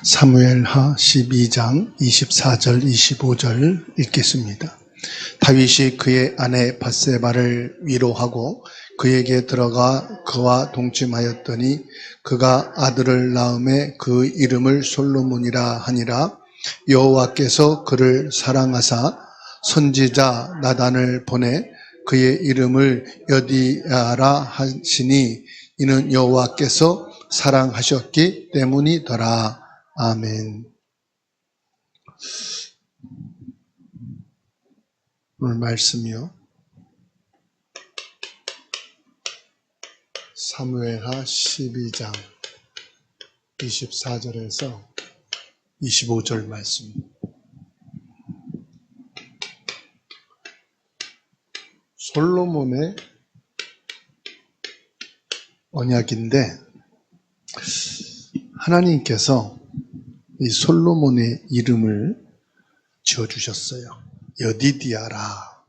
사무엘하 12장 24절 25절 읽겠습니다. 다윗이 그의 아내 밧세바를 위로하고 그에게 들어가 그와 동침하였더니 그가 아들을 낳음에 그 이름을 솔로몬이라 하니라. 여호와께서 그를 사랑하사 선지자 나단을 보내 그의 이름을 여디야라 하시니 이는 여호와께서 사랑하셨기 때문이더라. 아멘. 오늘 말씀이요. 사무엘하 12장 24절에서 25절 말씀. 솔로몬의 언약인데 하나님께서 이 솔로몬의 이름을 지어주셨어요. 여디디야라.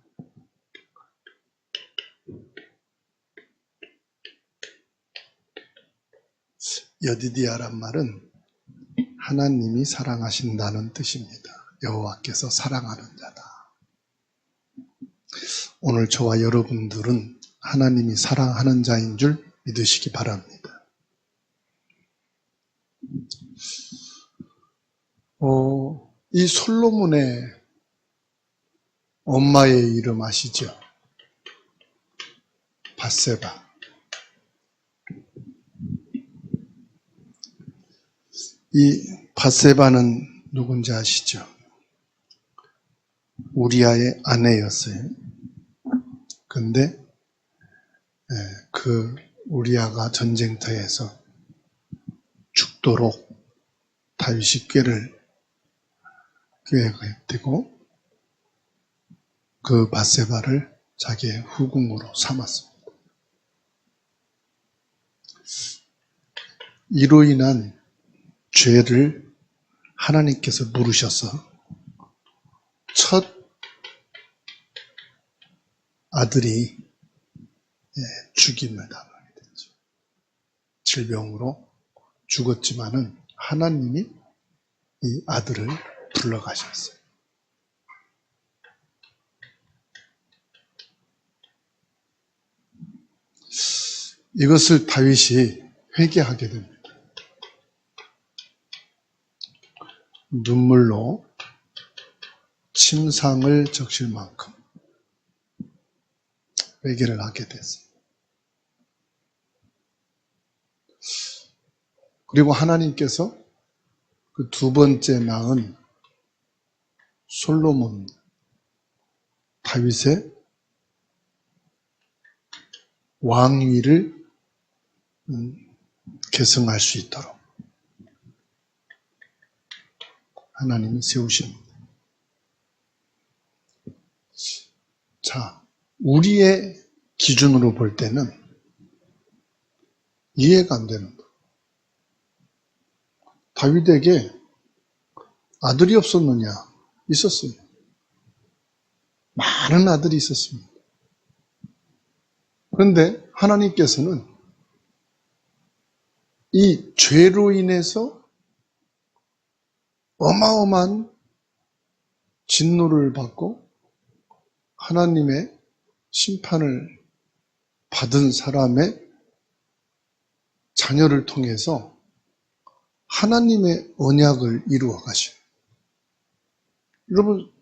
여디디야란 말은 하나님이 사랑하신다는 뜻입니다. 여호와께서 사랑하는 자다. 오늘 저와 여러분들은 하나님이 사랑하는 자인 줄 믿으시기 바랍니다. 이 솔로몬의 엄마의 이름 아시죠? 밧세바. 이 밧세바는 누군지 아시죠? 우리아의 아내였어요. 근데 그 우리아가 전쟁터에서 죽도록 다윗이 꾀를 되고 그 밧세바를 자기의 후궁으로 삼았습니다. 이로 인한 죄를 하나님께서 물으셔서 첫 아들이 죽임을 당하게 됐죠. 질병으로 죽었지만은 하나님이 이 아들을 불러가셨어요. 이것을 다윗이 회개하게 됩니다. 눈물로 침상을 적실 만큼 회개를 하게 됐어요. 그리고 하나님께서 그 두 번째 낳은 솔로몬, 다윗의 왕위를 계승할 수 있도록 하나님이 세우십니다. 자, 우리의 기준으로 볼 때는 이해가 안 되는 거예요. 다윗에게 아들이 없었느냐? 있었어요. 많은 아들이 있었습니다. 그런데 하나님께서는 이 죄로 인해서 어마어마한 진노를 받고 하나님의 심판을 받은 사람의 자녀를 통해서 하나님의 언약을 이루어 가셔요. 여러분,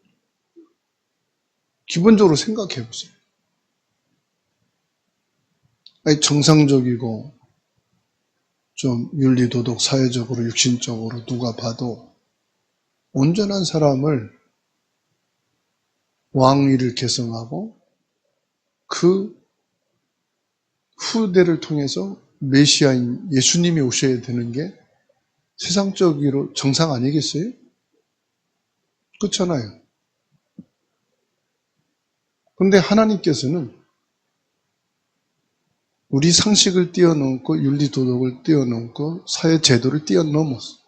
기본적으로 생각해 보세요. 정상적이고 좀 윤리도덕, 사회적으로, 육신적으로 누가 봐도 온전한 사람을 왕위를 계승하고 그 후대를 통해서 메시아인 예수님이 오셔야 되는 게 세상적으로 정상 아니겠어요? 그렇잖아요. 그런데 하나님께서는 우리 상식을 뛰어넘고 윤리도덕을 뛰어넘고 사회제도를 뛰어넘었어.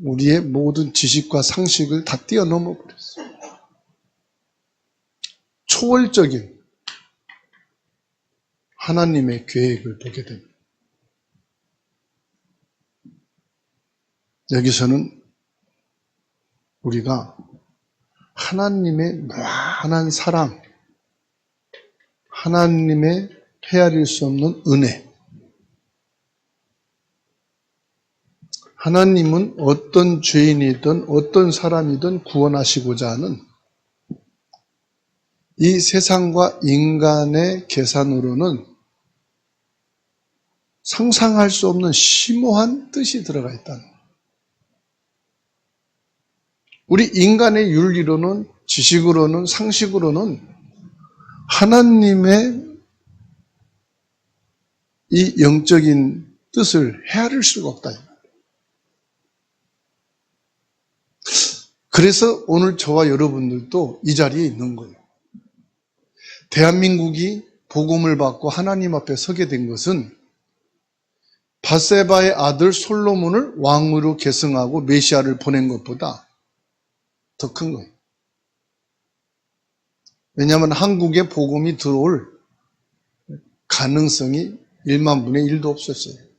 우리의 모든 지식과 상식을 다 뛰어넘어 버렸어요. 초월적인 하나님의 계획을 보게 됩니다. 여기서는 우리가 하나님의 무한한 사랑, 하나님의 헤아릴 수 없는 은혜, 하나님은 어떤 죄인이든 어떤 사람이든 구원하시고자 하는 이 세상과 인간의 계산으로는 상상할 수 없는 심오한 뜻이 들어가 있다는 거예요. 우리 인간의 윤리로는, 지식으로는, 상식으로는 하나님의 이 영적인 뜻을 헤아릴 수가 없다. 그래서 오늘 저와 여러분들도 이 자리에 있는 거예요. 대한민국이 복음을 받고 하나님 앞에 서게 된 것은 밧세바의 아들 솔로몬을 왕으로 계승하고 메시아를 보낸 것보다 더 큰 거예요. 왜냐하면 한국에 복음이 들어올 가능성이 1만 분의 1도 없었어요.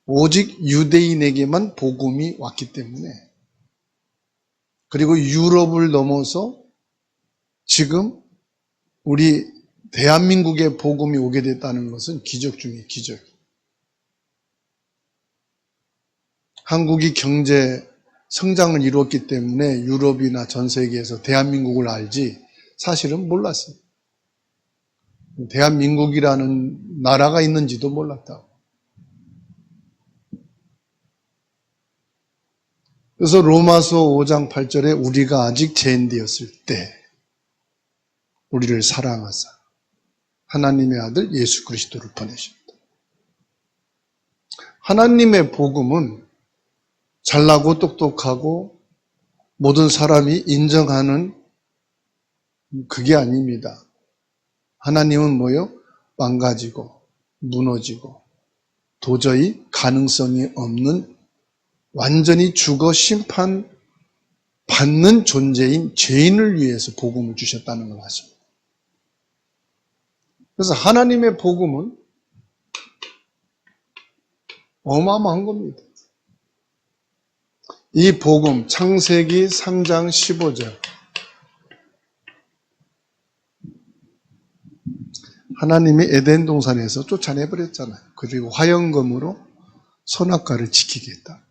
오직 유대인에게만 복음이 왔기 때문에, 그리고 유럽을 넘어서 지금 우리 대한민국에 복음이 오게 됐다는 것은 기적 중에 기적. 한국이 경제 성장을 이루었기 때문에 유럽이나 전 세계에서 대한민국을 알지 사실은 몰랐어요. 대한민국이라는 나라가 있는지도 몰랐다. 그래서 로마서 5장 8절에 우리가 아직 죄인되었을 때 우리를 사랑하사 하나님의 아들 예수 그리스도를 보내셨다. 하나님의 복음은 잘나고 똑똑하고 모든 사람이 인정하는 그게 아닙니다. 하나님은 뭐요? 망가지고 무너지고 도저히 가능성이 없는 완전히 죽어 심판받는 존재인 죄인을 위해서 복음을 주셨다는 걸 아십니다. 그래서 하나님의 복음은 어마어마한 겁니다. 이 복음, 창세기 3장 15절. 하나님이 에덴 동산에서 쫓아내버렸잖아요. 그리고 화영검으로 선악과를 지키겠다.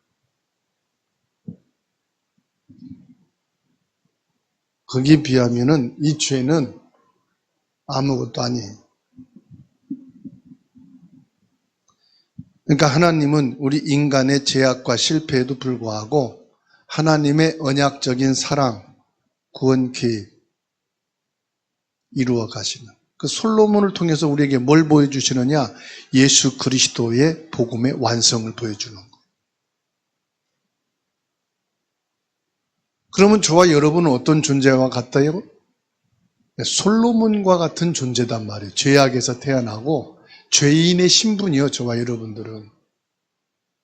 거기에 비하면은 이 죄는 아무것도 아니에요. 그러니까 하나님은 우리 인간의 죄악과 실패에도 불구하고 하나님의 언약적인 사랑, 구원 계획 이루어 가시는 그 솔로몬을 통해서 우리에게 뭘 보여주시느냐? 예수 그리스도의 복음의 완성을 보여주는 거예요. 그러면 저와 여러분은 어떤 존재와 같아요? 솔로몬과 같은 존재단 말이에요. 죄악에서 태어나고 죄인의 신분이요, 저와 여러분들은.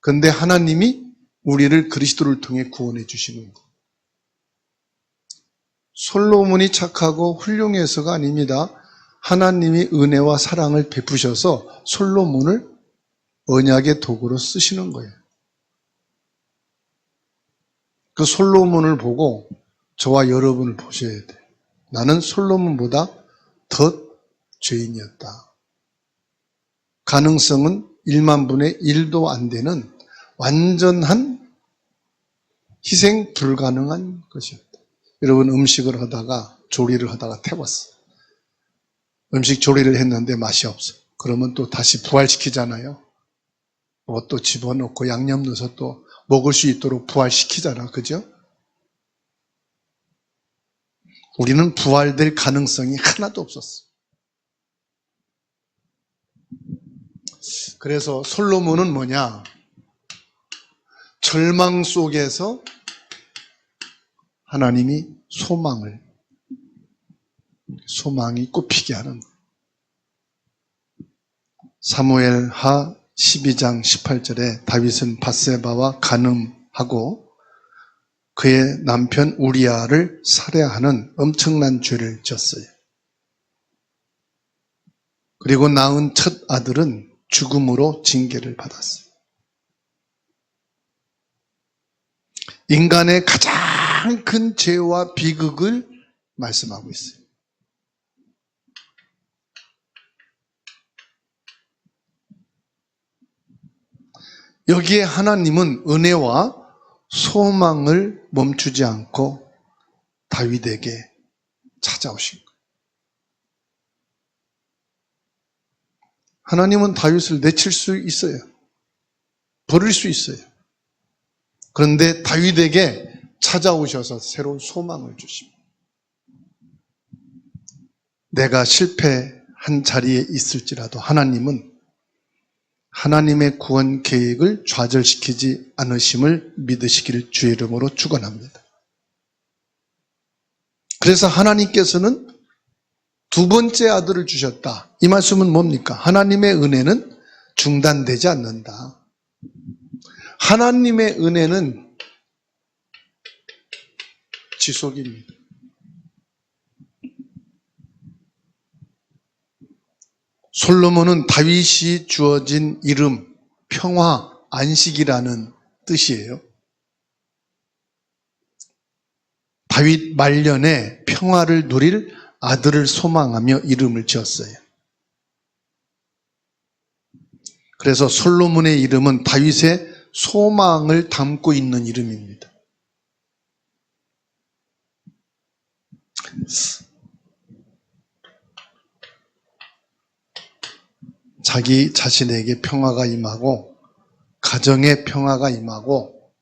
그런데 하나님이 우리를 그리스도를 통해 구원해 주시는 거예요. 솔로몬이 착하고 훌륭해서가 아닙니다. 하나님이 은혜와 사랑을 베푸셔서 솔로몬을 언약의 도구로 쓰시는 거예요. 그 솔로몬을 보고 저와 여러분을 보셔야 돼요. 나는 솔로몬보다 더 죄인이었다. 가능성은 1만 분의 1도 안 되는 완전한 희생 불가능한 것이었다. 여러분 음식을 하다가 조리를 하다가 태웠어. 음식 조리를 했는데 맛이 없어. 그러면 또 다시 부활시키잖아요. 뭐 또 집어넣고 양념 넣어서 또 먹을 수 있도록 부활시키잖아. 그죠? 우리는 부활될 가능성이 하나도 없었어. 그래서 솔로몬은 뭐냐? 절망 속에서 하나님이 소망이 꽃피게 하는 사무엘하 12장 18절에 다윗은 밧세바와 간음하고 그의 남편 우리아를 살해하는 엄청난 죄를 지었어요. 그리고 낳은 첫 아들은 죽음으로 징계를 받았어요. 인간의 가장 큰 죄와 비극을 말씀하고 있어요. 여기에 하나님은 은혜와 소망을 멈추지 않고 다윗에게 찾아오신 거예요. 하나님은 다윗을 내칠 수 있어요. 버릴 수 있어요. 그런데 다윗에게 찾아오셔서 새로운 소망을 주십니다. 내가 실패한 자리에 있을지라도 하나님은 하나님의 구원 계획을 좌절시키지 않으심을 믿으시기를 주의 이름으로 축원합니다. 그래서 하나님께서는 두 번째 아들을 주셨다. 이 말씀은 뭡니까? 하나님의 은혜는 중단되지 않는다. 하나님의 은혜는 지속입니다. 솔로몬은 다윗이 주어진 이름, 평화, 안식이라는 뜻이에요. 다윗 말년에 평화를 누릴 아들을 소망하며 이름을 지었어요. 그래서 솔로몬의 이름은 다윗의 소망을 담고 있는 이름입니다. 자기 자신에게 평화가 임하고 가정에 평화가 임하고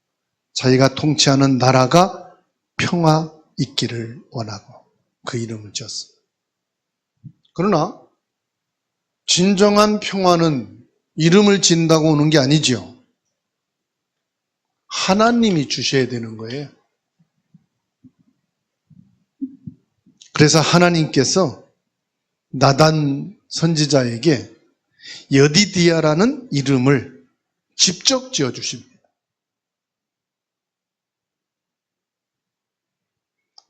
자기가 통치하는 나라가 평화 있기를 원하고 그 이름을 지었습니다. 그러나 진정한 평화는 이름을 짓는다고 오는 게 아니죠. 하나님이 주셔야 되는 거예요. 그래서 하나님께서 나단 선지자에게 여디디아라는 이름을 직접 지어주십니다.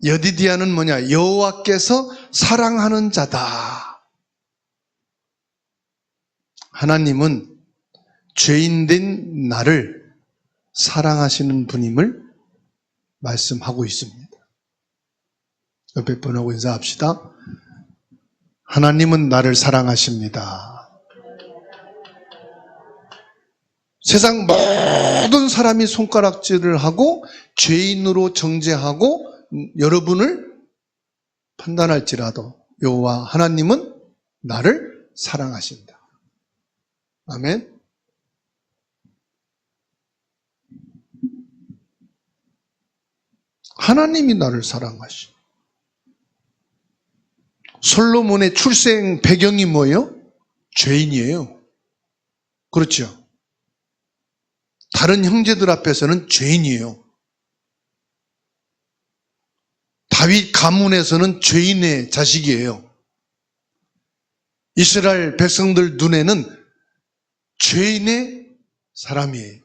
여디디아는 뭐냐? 여호와께서 사랑하는 자다. 하나님은 죄인된 나를 사랑하시는 분임을 말씀하고 있습니다. 옆에 분하고 인사합시다. 하나님은 나를 사랑하십니다. 세상 모든 사람이 손가락질을 하고 죄인으로 정죄하고 여러분을 판단할지라도 여호와 하나님은 나를 사랑하신다. 아멘. 하나님이 나를 사랑하시. 솔로몬의 출생 배경이 뭐예요? 죄인이에요. 그렇죠? 다른 형제들 앞에서는 죄인이에요. 다윗 가문에서는 죄인의 자식이에요. 이스라엘 백성들 눈에는 죄인의 사람이에요.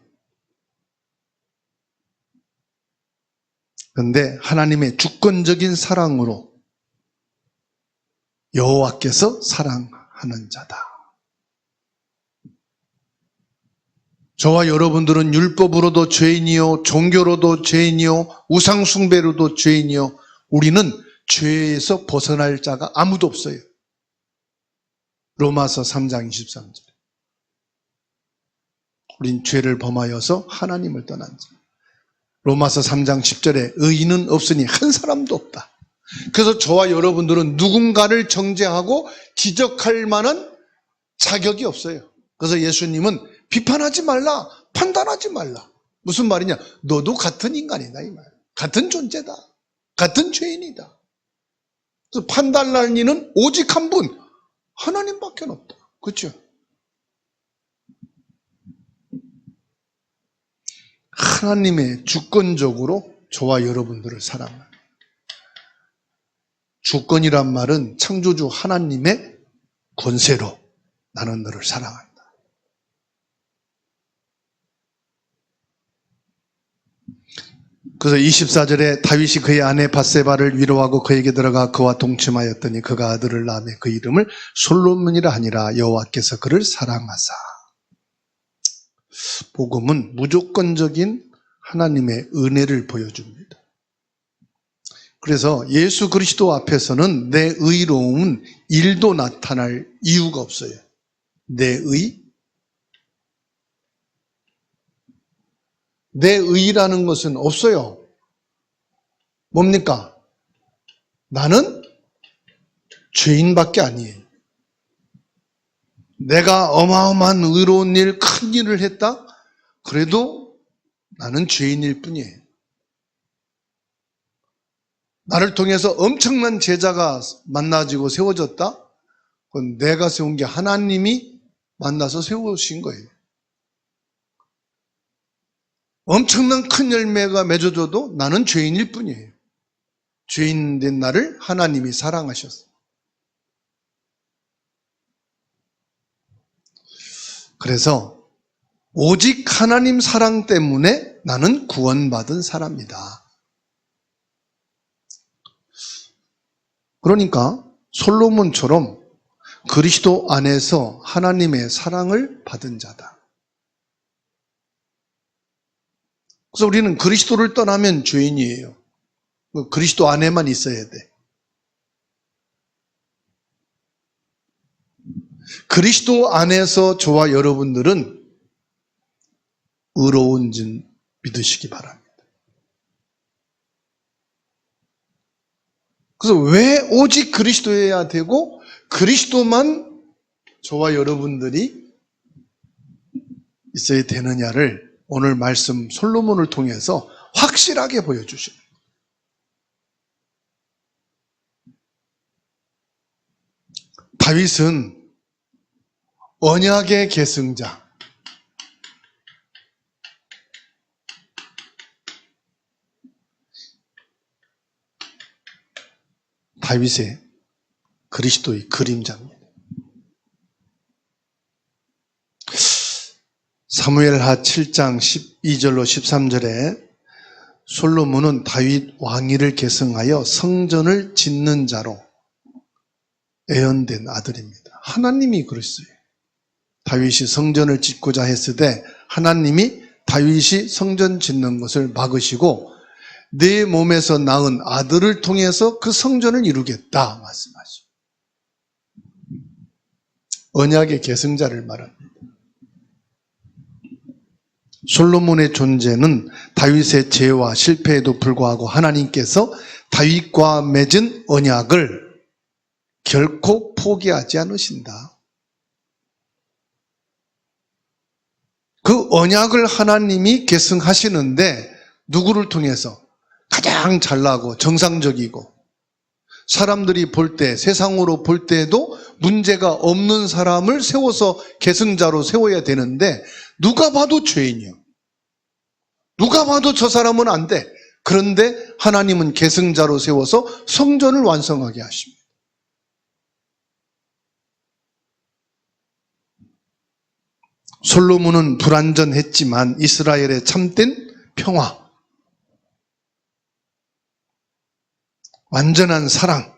그런데 하나님의 주권적인 사랑으로 여호와께서 사랑하는 자다. 저와 여러분들은 율법으로도 죄인이요, 종교로도 죄인이요, 우상숭배로도 죄인이요, 우리는 죄에서 벗어날 자가 아무도 없어요. 로마서 3장 23절. 우린 죄를 범하여서 하나님을 떠난 자. 로마서 3장 10절에 의인은 없으니 한 사람도 없다. 그래서 저와 여러분들은 누군가를 정죄하고 지적할 만한 자격이 없어요. 그래서 예수님은 비판하지 말라, 판단하지 말라. 무슨 말이냐? 너도 같은 인간이다 이 말. 같은 존재다. 같은 죄인이다. 그래서 판단할 이는 오직 한 분, 하나님밖에 없다. 그렇죠? 하나님의 주권적으로 저와 여러분들을 사랑합니다. 주권이란 말은 창조주 하나님의 권세로 나는 너를 사랑한다. 그래서 24절에 다윗이 그의 아내 밧세바를 위로하고 그에게 들어가 그와 동침하였더니 그가 아들을 낳으며 그 이름을 솔로몬이라 하니라. 여호와께서 그를 사랑하사. 복음은 무조건적인 하나님의 은혜를 보여줍니다. 그래서 예수 그리스도 앞에서는 내 의로움은 일도 나타날 이유가 없어요. 내 의라는 것은 없어요. 뭡니까? 나는 죄인밖에 아니에요. 내가 어마어마한 의로운 일, 큰 일을 했다? 그래도 나는 죄인일 뿐이에요. 나를 통해서 엄청난 제자가 만나지고 세워졌다? 그건 내가 세운 게 하나님이 만나서 세우신 거예요. 엄청난 큰 열매가 맺어져도 나는 죄인일 뿐이에요. 죄인 된 나를 하나님이 사랑하셨어요. 그래서 오직 하나님 사랑 때문에 나는 구원받은 사람이다. 그러니까 솔로몬처럼 그리스도 안에서 하나님의 사랑을 받은 자다. 그래서 우리는 그리스도를 떠나면 죄인이에요. 그리스도 안에만 있어야 돼. 그리스도 안에서 저와 여러분들은 의로운 줄 믿으시기 바랍니다. 그래서 왜 오직 그리스도여야 되고 그리스도만 저와 여러분들이 있어야 되느냐를 오늘 말씀 솔로몬을 통해서 확실하게 보여주십니다. 다윗은 언약의 계승자, 다윗의 그리스도의 그림자입니다. 사무엘하 7장 12절로 13절에 솔로몬은 다윗 왕위를 계승하여 성전을 짓는 자로 예언된 아들입니다. 하나님이 그랬어요. 다윗이 성전을 짓고자 했을 때 하나님이 다윗이 성전 짓는 것을 막으시고 내 몸에서 낳은 아들을 통해서 그 성전을 이루겠다 말씀하시죠. 언약의 계승자를 말합니다. 솔로몬의 존재는 다윗의 죄와 실패에도 불구하고 하나님께서 다윗과 맺은 언약을 결코 포기하지 않으신다. 그 언약을 하나님이 계승하시는데 누구를 통해서? 가장 잘나고 정상적이고 사람들이 볼 때, 세상으로 볼 때도 문제가 없는 사람을 세워서 계승자로 세워야 되는데 누가 봐도 죄인이야. 누가 봐도 저 사람은 안 돼. 그런데 하나님은 계승자로 세워서 성전을 완성하게 하십니다. 솔로몬은 불완전했지만 이스라엘의 참된 평화, 완전한 사랑,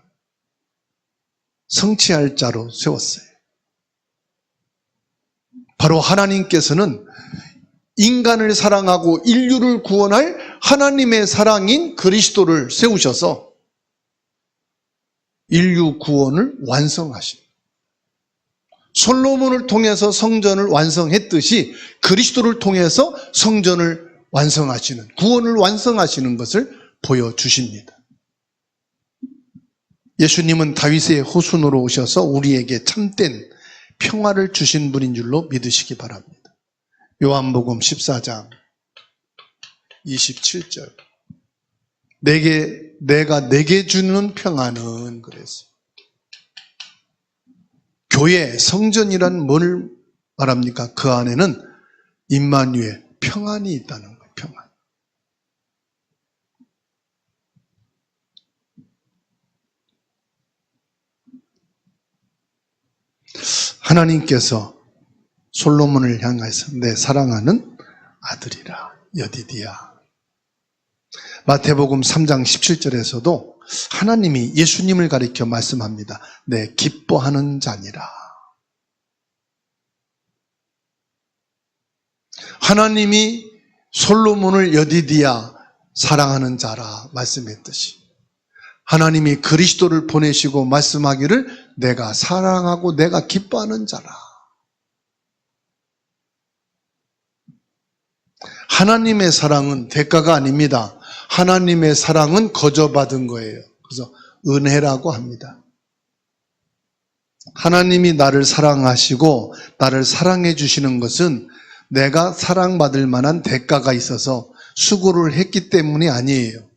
성취할 자로 세웠어요. 바로 하나님께서는 인간을 사랑하고 인류를 구원할 하나님의 사랑인 그리스도를 세우셔서 인류 구원을 완성하십니다. 솔로몬을 통해서 성전을 완성했듯이 그리스도를 통해서 성전을 완성하시는, 구원을 완성하시는 것을 보여주십니다. 예수님은 다윗의 후손으로 오셔서 우리에게 참된 평화를 주신 분인 줄로 믿으시기 바랍니다. 요한복음 14장 27절. 내가 내게 주는 평화는 그랬어요. 교회, 성전이란 뭘 말합니까? 그 안에는 임마누엘, 평안이 있다는 거예요. 평안. 하나님께서 솔로몬을 향해서 내 사랑하는 아들이라, 여디디야. 마태복음 3장 17절에서도 하나님이 예수님을 가리켜 말씀합니다. 내 기뻐하는 자니라. 하나님이 솔로몬을 여디디야 사랑하는 자라 말씀했듯이 하나님이 그리스도를 보내시고 말씀하기를 내가 사랑하고 내가 기뻐하는 자라. 하나님의 사랑은 대가가 아닙니다. 하나님의 사랑은 거저받은 거예요. 그래서 은혜라고 합니다. 하나님이 나를 사랑하시고 나를 사랑해 주시는 것은 내가 사랑받을 만한 대가가 있어서 수고를 했기 때문이 아니에요.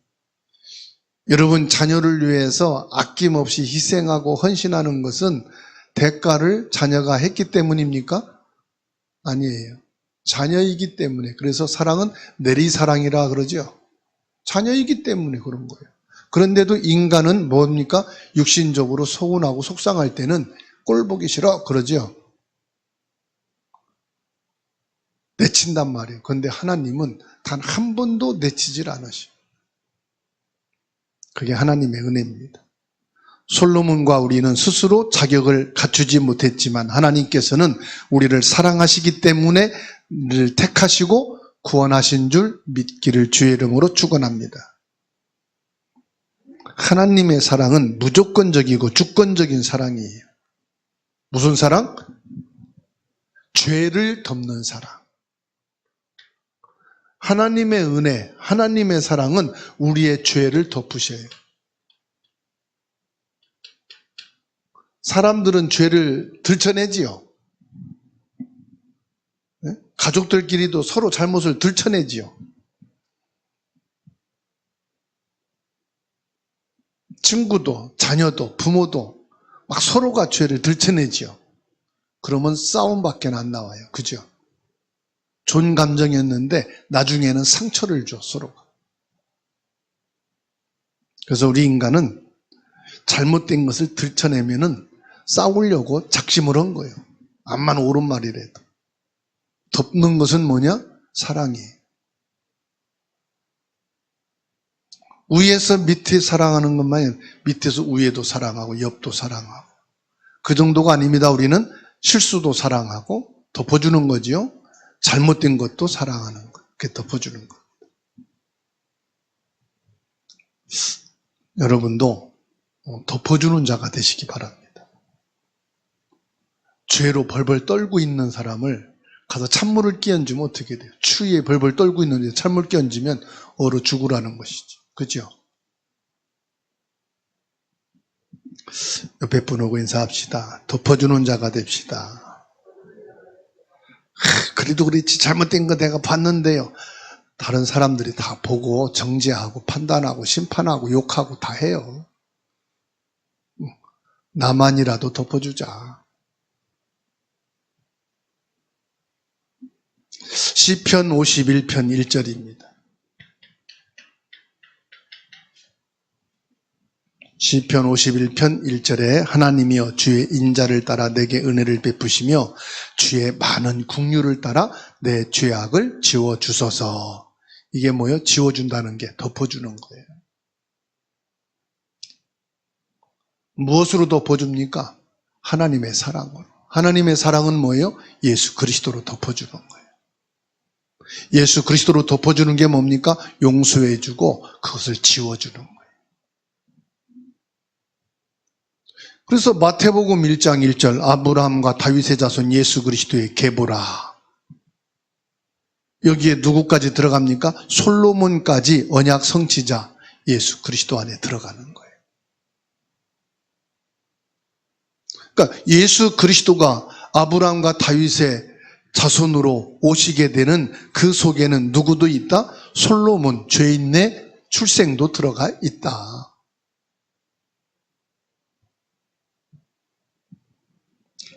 여러분, 자녀를 위해서 아낌없이 희생하고 헌신하는 것은 대가를 자녀가 했기 때문입니까? 아니에요. 자녀이기 때문에. 그래서 사랑은 내리사랑이라 그러죠. 자녀이기 때문에 그런 거예요. 그런데도 인간은 뭡니까? 육신적으로 서운하고 속상할 때는 꼴 보기 싫어 그러죠. 내친단 말이에요. 그런데 하나님은 단 한 번도 내치질 않으셔. 그게 하나님의 은혜입니다. 솔로몬과 우리는 스스로 자격을 갖추지 못했지만 하나님께서는 우리를 사랑하시기 때문에 우리를 택하시고 구원하신 줄 믿기를 주의 이름으로 축원합니다. 하나님의 사랑은 무조건적이고 주권적인 사랑이에요. 무슨 사랑? 죄를 덮는 사랑. 하나님의 은혜, 하나님의 사랑은 우리의 죄를 덮으셔요. 사람들은 죄를 들춰내지요. 가족들끼리도 서로 잘못을 들춰내지요. 친구도, 자녀도, 부모도 막 서로가 죄를 들춰내지요. 그러면 싸움밖에 안 나와요. 그죠? 좋은 감정이었는데 나중에는 상처를 줘, 서로가. 그래서 우리 인간은 잘못된 것을 들춰내면은 싸우려고 작심을 한 거예요. 암만 옳은 말이라도. 덮는 것은 뭐냐? 사랑이에요. 위에서 밑에 사랑하는 것만 아니라 밑에서 위에도 사랑하고 옆도 사랑하고 그 정도가 아닙니다. 우리는 실수도 사랑하고 덮어주는 거지요. 잘못된 것도 사랑하는 것, 그게 덮어주는 것. 여러분도 덮어주는 자가 되시기 바랍니다. 죄로 벌벌 떨고 있는 사람을 가서 찬물을 끼얹으면 어떻게 돼요? 추위에 벌벌 떨고 있는데 찬물 끼얹으면 얼어 죽으라는 것이죠. 그죠? 옆에 분하고 인사합시다. 덮어주는 자가 됩시다. 그래도 그렇지 잘못된 거 내가 봤는데요. 다른 사람들이 다 보고 정죄하고 판단하고 심판하고 욕하고 다 해요. 나만이라도 덮어주자. 시편 51편 1절입니다. 시편 51편 1절에 하나님이여 주의 인자를 따라 내게 은혜를 베푸시며 주의 많은 긍휼을 따라 내 죄악을 지워주소서. 이게 뭐예요? 지워준다는 게 덮어주는 거예요. 무엇으로 덮어줍니까? 하나님의 사랑으로. 하나님의 사랑은 뭐예요? 예수 그리스도로 덮어주는 거예요. 예수 그리스도로 덮어주는 게 뭡니까? 용서해주고 그것을 지워주는 거예요. 그래서 마태복음 1장 1절 아브라함과 다윗의 자손 예수 그리스도의 계보라. 여기에 누구까지 들어갑니까? 솔로몬까지 언약 성취자 예수 그리스도 안에 들어가는 거예요. 그러니까 예수 그리스도가 아브라함과 다윗의 자손으로 오시게 되는 그 속에는 누구도 있다? 솔로몬 죄인의 출생도 들어가 있다.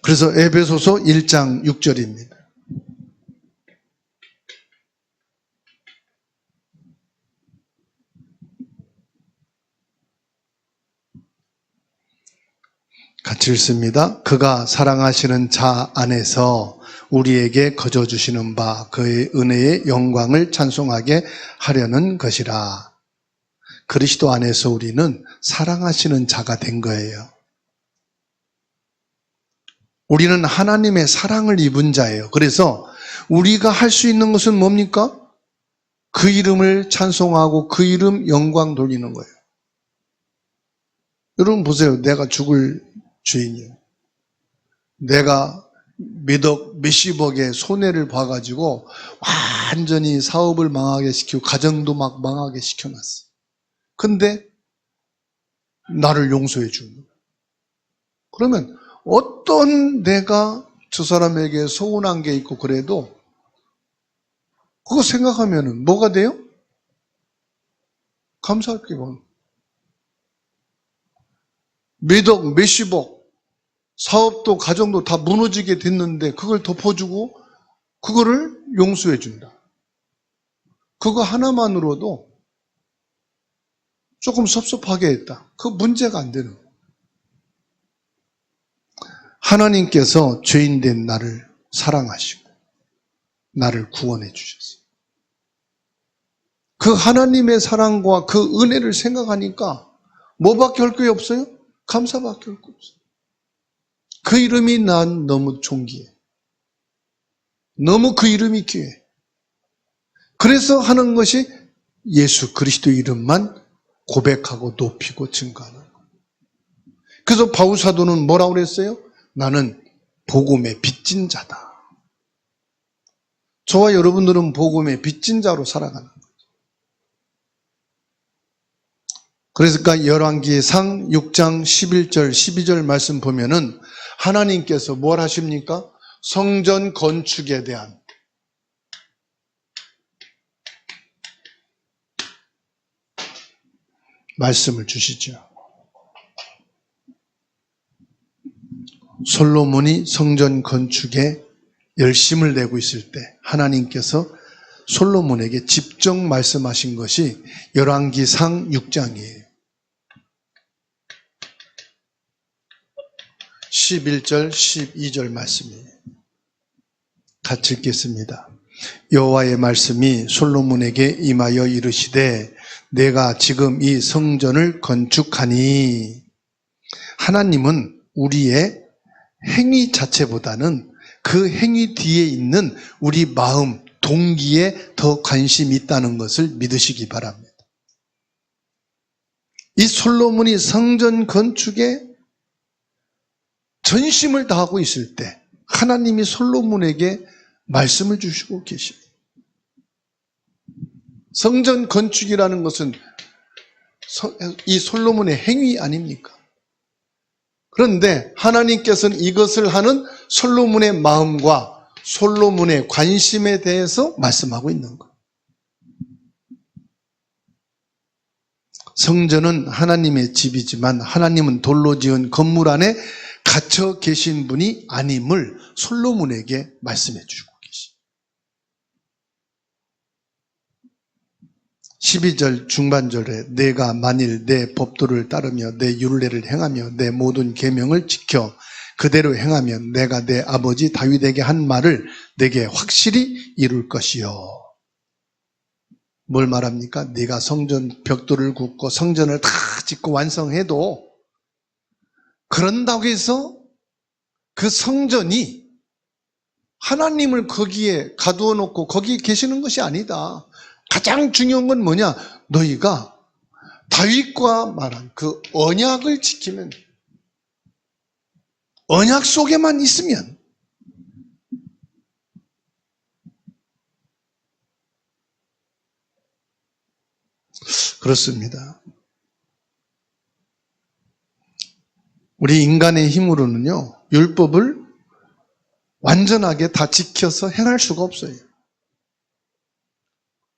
그래서 에베소서 1장 6절입니다. 같이 읽습니다. 그가 사랑하시는 자 안에서 우리에게 거저주시는 바 그의 은혜의 영광을 찬송하게 하려는 것이라. 그리스도 안에서 우리는 사랑하시는 자가 된 거예요. 우리는 하나님의 사랑을 입은 자예요. 그래서 우리가 할 수 있는 것은 뭡니까? 그 이름을 찬송하고 그 이름 영광 돌리는 거예요. 여러분 보세요. 내가 죽을 죄인이에요. 내가 몇억, 몇십억의 손해를 봐가지고 완전히 사업을 망하게 시키고 가정도 막 망하게 시켜놨어. 근데 나를 용서해 주는 거예요. 그러면 어떤 내가 저 사람에게 서운한 게 있고 그래도 그거 생각하면은 뭐가 돼요? 감사할 게 많아요. 몇억, 몇십억, 사업도 가정도 다 무너지게 됐는데 그걸 덮어주고 그거를 용서해 준다. 그거 하나만으로도 조금 섭섭하게 했다. 그 문제가 안 되는 거예요. 하나님께서 죄인된 나를 사랑하시고 나를 구원해 주셨어요. 그 하나님의 사랑과 그 은혜를 생각하니까 뭐밖에 할 게 없어요? 감사밖에 할 게 없어요. 그 이름이 난 너무 존귀해. 너무 그 이름이 귀해. 그래서 하는 것이 예수 그리스도 이름만 고백하고 높이고 증거하는 거예요. 그래서 바울 사도는 뭐라고 그랬어요? 나는 복음의 빚진 자다. 저와 여러분들은 복음의 빚진 자로 살아가는 거죠. 그래서 열왕기상 6장 11절 12절 말씀 보면은 하나님께서 뭘 하십니까? 성전 건축에 대한 말씀을 주시죠. 솔로몬이 성전 건축에 열심을 내고 있을 때 하나님께서 솔로몬에게 직접 말씀하신 것이 열왕기상 6장이에요. 11절, 12절 말씀이에요. 같이 읽겠습니다. 여호와의 말씀이 솔로몬에게 임하여 이르시되 내가 지금 이 성전을 건축하니. 하나님은 우리의 행위 자체보다는 그 행위 뒤에 있는 우리 마음, 동기에 더 관심이 있다는 것을 믿으시기 바랍니다. 이 솔로몬이 성전 건축에 전심을 다하고 있을 때 하나님이 솔로몬에게 말씀을 주시고 계십니다. 성전 건축이라는 것은 이 솔로몬의 행위 아닙니까? 그런데 하나님께서는 이것을 하는 솔로몬의 마음과 솔로몬의 관심에 대해서 말씀하고 있는 거예요. 성전은 하나님의 집이지만 하나님은 돌로 지은 건물 안에 갇혀 계신 분이 아님을 솔로몬에게 말씀해 주고 계십니다. 12절 중반절에 내가 만일 내 법도를 따르며 내 율례를 행하며 내 모든 계명을 지켜 그대로 행하면 내가 내 아버지 다윗에게 한 말을 내게 확실히 이룰 것이요. 뭘 말합니까? 네가 성전 벽돌을 굽고 성전을 다 짓고 완성해도 그런다고 해서 그 성전이 하나님을 거기에 가두어 놓고 거기에 계시는 것이 아니다. 가장 중요한 건 뭐냐? 너희가 다윗과 말한 그 언약을 지키면, 언약 속에만 있으면 그렇습니다. 우리 인간의 힘으로는요, 율법을 완전하게 다 지켜서 행할 수가 없어요.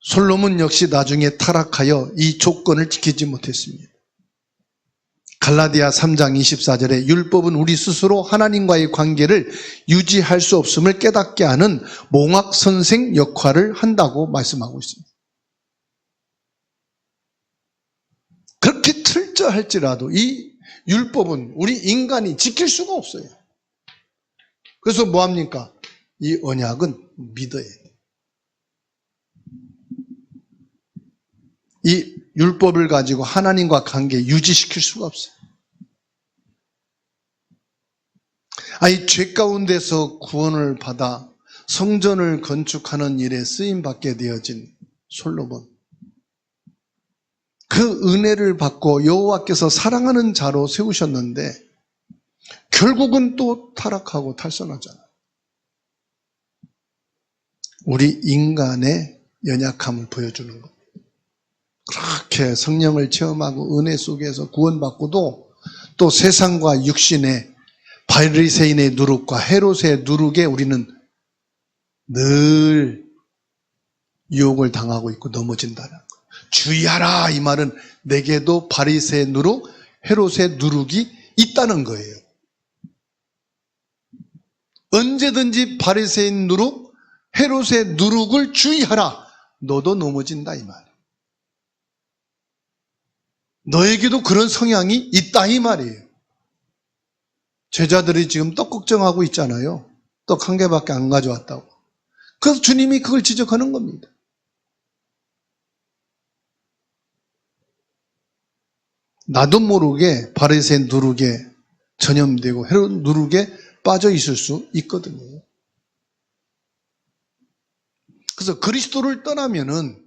솔로몬 역시 나중에 타락하여 이 조건을 지키지 못했습니다. 갈라디아 3장 24절에 율법은 우리 스스로 하나님과의 관계를 유지할 수 없음을 깨닫게 하는 몽학 선생 역할을 한다고 말씀하고 있습니다. 그렇게 틀자 할지라도 이 율법은 우리 인간이 지킬 수가 없어요. 그래서 뭐합니까? 이 언약은 믿어야 돼요. 이 율법을 가지고 하나님과 관계 유지시킬 수가 없어요. 이 죄 가운데서 구원을 받아 성전을 건축하는 일에 쓰임받게 되어진 솔로몬. 그 은혜를 받고 여호와께서 사랑하는 자로 세우셨는데 결국은 또 타락하고 탈선하잖아요. 우리 인간의 연약함을 보여주는 것. 그렇게 성령을 체험하고 은혜 속에서 구원받고도 또 세상과 육신의 바리새인의 누룩과 헤롯의 누룩에 우리는 늘 유혹을 당하고 있고 넘어진다는 거예요. 주의하라, 이 말은 내게도 바리새의 누룩, 헤롯의 누룩이 있다는 거예요. 언제든지 바리새인 누룩, 헤롯의 누룩을 주의하라. 너도 넘어진다 이 말이에요. 너에게도 그런 성향이 있다 이 말이에요. 제자들이 지금 떡 걱정하고 있잖아요. 떡 한 개밖에 안 가져왔다고. 그래서 주님이 그걸 지적하는 겁니다. 나도 모르게 바리새인 누룩에 전염되고 헤롯 누룩에 빠져 있을 수 있거든요. 그래서 그리스도를 떠나면은,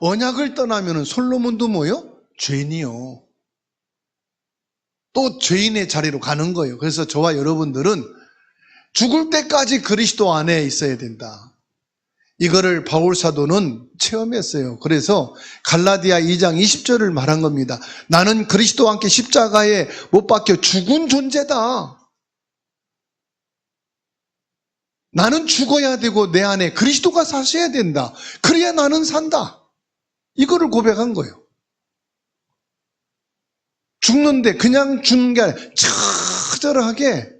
언약을 떠나면은 솔로몬도 뭐요? 죄인이요. 또 죄인의 자리로 가는 거예요. 그래서 저와 여러분들은 죽을 때까지 그리스도 안에 있어야 된다. 이거를 바울 사도는 체험했어요. 그래서 갈라디아 2장 20절을 말한 겁니다. 나는 그리스도와 함께 십자가에 못 박혀 죽은 존재다. 나는 죽어야 되고 내 안에 그리스도가 사셔야 된다. 그래야 나는 산다. 이거를 고백한 거예요. 죽는데 그냥 죽는 게 아니라 처절하게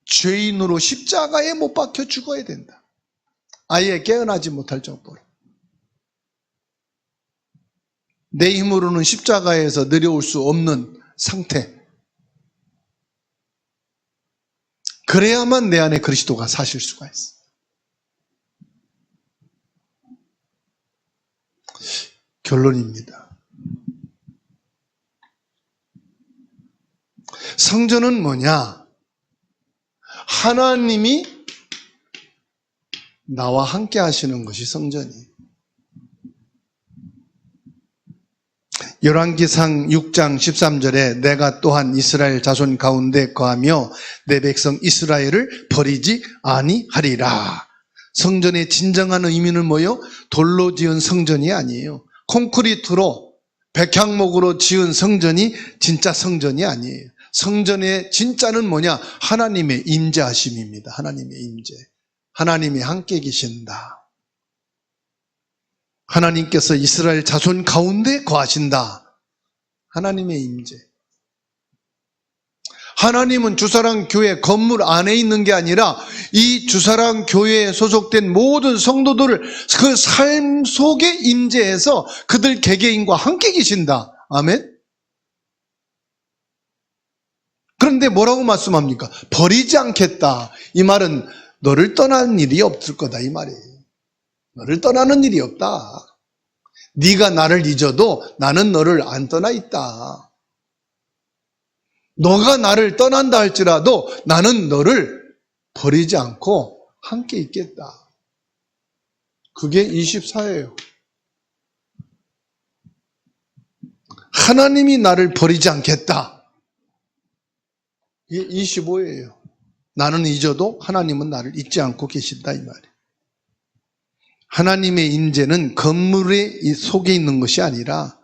죄인으로 십자가에 못 박혀 죽어야 된다. 아예 깨어나지 못할 정도로. 내 힘으로는 십자가에서 내려올 수 없는 상태. 그래야만 내 안에 그리스도가 사실 수가 있어. 결론입니다. 성전은 뭐냐? 하나님이 나와 함께 하시는 것이 성전이에요. 열왕기상 6장 13절에 내가 또한 이스라엘 자손 가운데 거하며 내 백성 이스라엘을 버리지 아니하리라. 성전의 진정한 의미는 뭐예요? 돌로 지은 성전이 아니에요. 콘크리트로 백향목으로 지은 성전이 진짜 성전이 아니에요. 성전의 진짜는 뭐냐? 하나님의 임재하심입니다. 하나님의 임재. 하나님이 함께 계신다. 하나님께서 이스라엘 자손 가운데 거하신다. 하나님의 임재. 하나님은 주사랑 교회 건물 안에 있는 게 아니라 이 주사랑 교회에 소속된 모든 성도들을 그 삶 속에 임재해서 그들 개개인과 함께 계신다. 아멘. 그런데 뭐라고 말씀합니까? 버리지 않겠다. 이 말은 너를 떠나는 일이 없을 거다 이 말이에요. 너를 떠나는 일이 없다. 네가 나를 잊어도 나는 너를 안 떠나 있다. 너가 나를 떠난다 할지라도 나는 너를 버리지 않고 함께 있겠다. 그게 24예요. 하나님이 나를 버리지 않겠다. 이게 25예요. 나는 잊어도 하나님은 나를 잊지 않고 계신다 이 말이에요. 하나님의 임재는 건물의 속에 있는 것이 아니라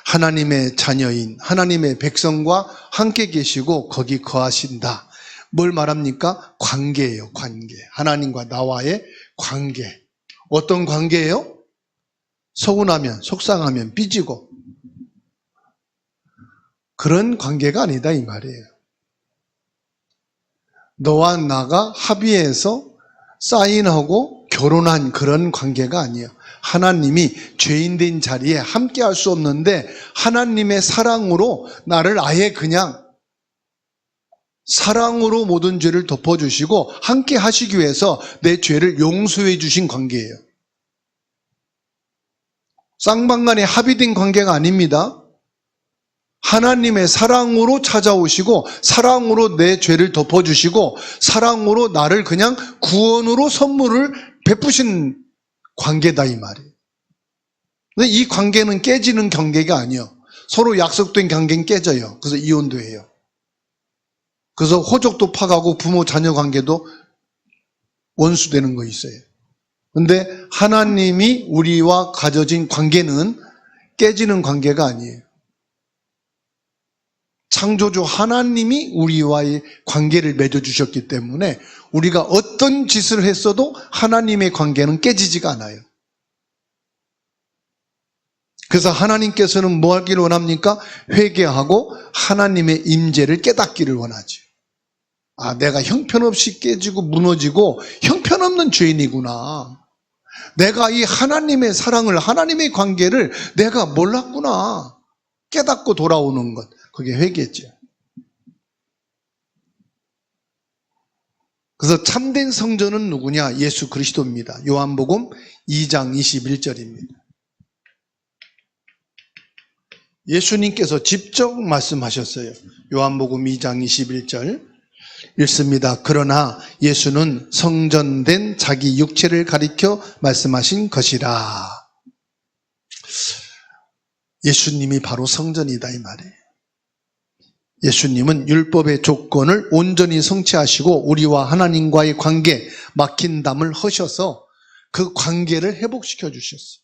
하나님의 자녀인 하나님의 백성과 함께 계시고 거기 거하신다. 뭘 말합니까? 관계예요. 관계. 하나님과 나와의 관계. 어떤 관계예요? 서운하면, 속상하면, 삐지고 그런 관계가 아니다 이 말이에요. 너와 나가 합의해서 사인하고 결혼한 그런 관계가 아니에요. 하나님이 죄인된 자리에 함께 할 수 없는데 하나님의 사랑으로 나를 아예 그냥 사랑으로 모든 죄를 덮어주시고 함께 하시기 위해서 내 죄를 용서해 주신 관계예요. 쌍방간에 합의된 관계가 아닙니다. 하나님의 사랑으로 찾아오시고 사랑으로 내 죄를 덮어주시고 사랑으로 나를 그냥 구원으로 선물을 베푸신 관계다 이 말이에요. 근데 이 관계는 깨지는 관계가 아니에요. 서로 약속된 관계는 깨져요. 그래서 이혼도 해요. 그래서 호적도 파가고 부모 자녀 관계도 원수되는 거 있어요. 근데 하나님이 우리와 가져진 관계는 깨지는 관계가 아니에요. 창조주 하나님이 우리와의 관계를 맺어주셨기 때문에 우리가 어떤 짓을 했어도 하나님의 관계는 깨지지가 않아요. 그래서 하나님께서는 뭐 하기를 원합니까? 회개하고 하나님의 임재를 깨닫기를 원하죠. 아, 내가 형편없이 깨지고 무너지고 형편없는 죄인이구나. 내가 이 하나님의 사랑을, 하나님의 관계를 내가 몰랐구나. 깨닫고 돌아오는 것. 그게 회개죠. 그래서 참된 성전은 누구냐? 예수 그리스도입니다. 요한복음 2장 21절입니다. 예수님께서 직접 말씀하셨어요. 요한복음 2장 21절 읽습니다. 그러나 예수는 성전된 자기 육체를 가리켜 말씀하신 것이라. 예수님이 바로 성전이다 이 말이에요. 예수님은 율법의 조건을 온전히 성취하시고 우리와 하나님과의 관계, 막힌 담을 허셔서 그 관계를 회복시켜 주셨어요.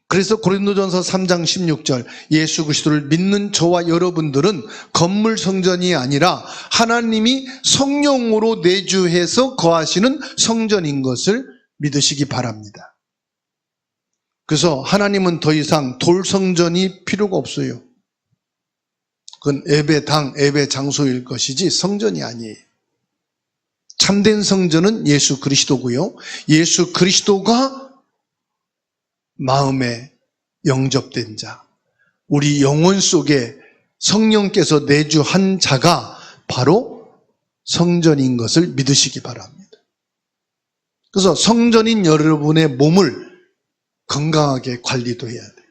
그래서 고린도전서 3장 16절 예수 그리스도를 믿는 저와 여러분들은 건물 성전이 아니라 하나님이 성령으로 내주해서 거하시는 성전인 것을 믿으시기 바랍니다. 그래서 하나님은 더 이상 돌 성전이 필요가 없어요. 그건 예배당, 예배 장소일 것이지 성전이 아니에요. 참된 성전은 예수 그리스도고요. 예수 그리스도가 마음에 영접된 자, 우리 영혼 속에 성령께서 내주한 자가 바로 성전인 것을 믿으시기 바랍니다. 그래서 성전인 여러분의 몸을 건강하게 관리도 해야 돼요.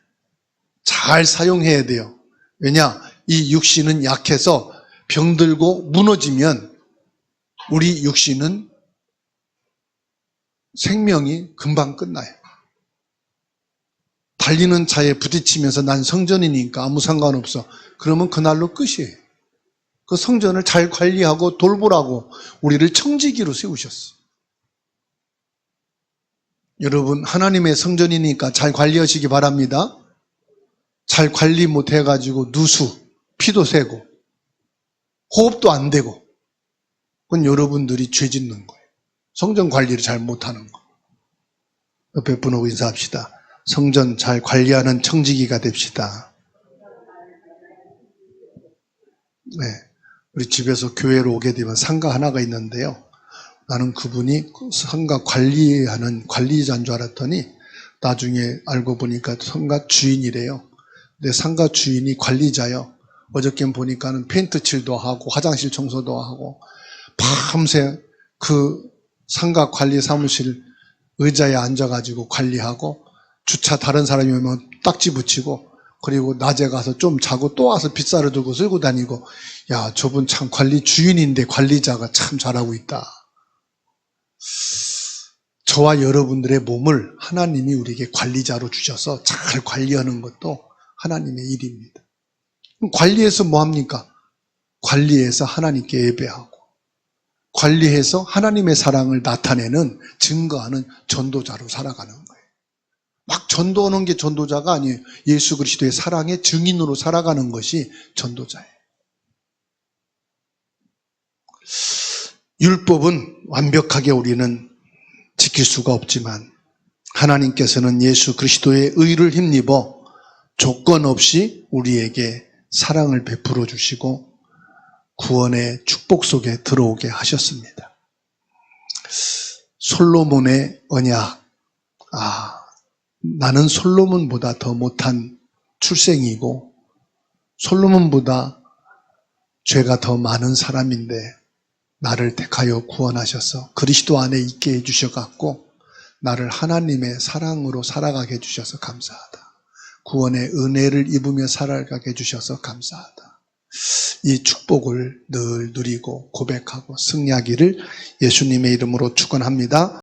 잘 사용해야 돼요. 왜냐? 이 육신은 약해서 병들고 무너지면 우리 육신은 생명이 금방 끝나요. 달리는 차에 부딪히면서 난 성전이니까 아무 상관없어. 그러면 그날로 끝이에요. 그 성전을 잘 관리하고 돌보라고 우리를 청지기로 세우셨어요. 여러분, 하나님의 성전이니까 잘 관리하시기 바랍니다. 잘 관리 못해가지고 누수, 피도 새고 호흡도 안 되고 그건 여러분들이 죄 짓는 거예요. 성전 관리를 잘 못하는 거. 옆에 분하고 인사합시다. 성전 잘 관리하는 청지기가 됩시다. 네, 우리 집에서 교회로 오게 되면 상가 하나가 있는데요. 나는 그분이 상가 관리하는 관리자인 줄 알았더니 나중에 알고 보니까 상가 주인이래요. 근데 상가 주인이 관리자요. 어저께 보니까는 페인트 칠도 하고 화장실 청소도 하고 밤새 그 상가 관리 사무실 의자에 앉아가지고 관리하고 주차 다른 사람이 오면 딱지 붙이고 그리고 낮에 가서 좀 자고 또 와서 빗자루 들고 쓸고 다니고 야, 저분 참 관리 주인인데 관리자가 참 잘하고 있다. 저와 여러분들의 몸을 하나님이 우리에게 관리자로 주셔서 잘 관리하는 것도 하나님의 일입니다. 관리해서 뭐 합니까? 관리해서 하나님께 예배하고 관리해서 하나님의 사랑을 나타내는 증거하는 전도자로 살아가는 거예요. 막 전도하는 게 전도자가 아니에요. 예수 그리스도의 사랑의 증인으로 살아가는 것이 전도자예요. 율법은 완벽하게 우리는 지킬 수가 없지만 하나님께서는 예수 그리스도의 의를 힘입어 조건 없이 우리에게 사랑을 베풀어 주시고 구원의 축복 속에 들어오게 하셨습니다. 솔로몬의 언약. 나는 솔로몬보다 더 못한 출생이고 솔로몬보다 죄가 더 많은 사람인데 나를 택하여 구원하셔서 그리스도 안에 있게 해주셔갖고 나를 하나님의 사랑으로 살아가게 해주셔서 감사하다. 구원의 은혜를 입으며 살아가게 해주셔서 감사하다. 이 축복을 늘 누리고 고백하고 승리하기를 예수님의 이름으로 축원합니다.